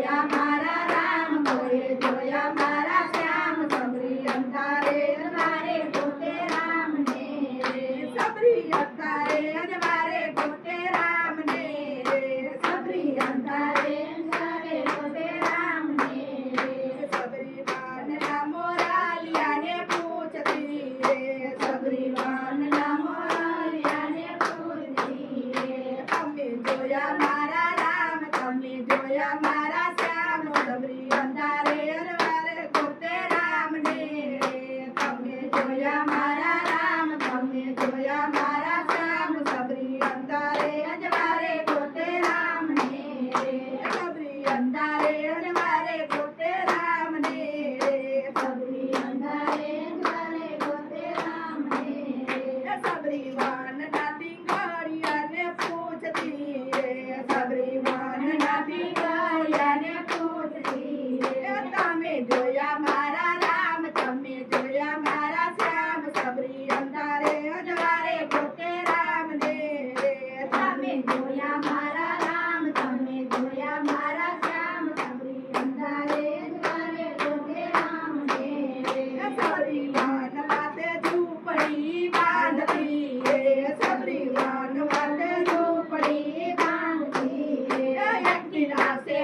જોયા મારા રામ કોઈએ જોયા મારા શ્યામ સબરી અંધારે અજવારે ગોતે રામને સબરી અંધારે અજવારે ગોતે રામને સબરી અંધારે અજવારે ગોતે રામને સબરી વાનના મોરાલિયાને પૂછતી સબરી વાનના મોરાલિયાને પૂછતી તમે જોયા મારા રામ તમે જોયા મારા શ્યામ સબરી અંધારે અજવારે ગોતે રામને તમે જોયા મારા રામ તમે જોયા મારા શ્યામ સબરી અંધારે અજવારે ગોતે રામને સબરી અંધારે અજવારે ગોતે રામને સબરી અંધારે અજવારે ગોતે રામને સબરી વાનના પિંગળિયાને પૂછતી સબરી વાનના પિંગળિયાને પૂછતી તમે જોયા મારા રામ તમે જોયા મારા શ્યામ સબરી અંધારે અજવારે ગોતે રામને તમે જોયા મારા રામ તમે જોયા મારા શ્યામ સબરી અંધારે અજવારે ગોતે રામને સબરી વાન વાતે ઝૂંપડી બાંધતી સબરી વાન વાતે ઝૂંપડી બાંધતી એક દિલાસે